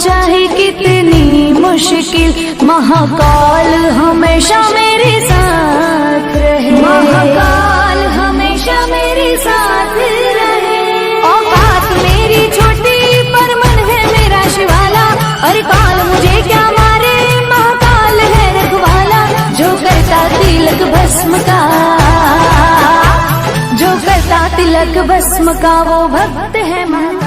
चाहे कितनी मुश्किल, महाकाल हमेशा मेरे साथ रहे। महाकाल हमेशा मेरे साथ रहे। औकात मेरी छोटी पर मन है मेरा शिवाला, और काल मुझे क्या मारे, महाकाल है रखवाला। जो करता तिलक भस्म का, जो करता तिलक भस्म का, वो भक्त है महाकाल।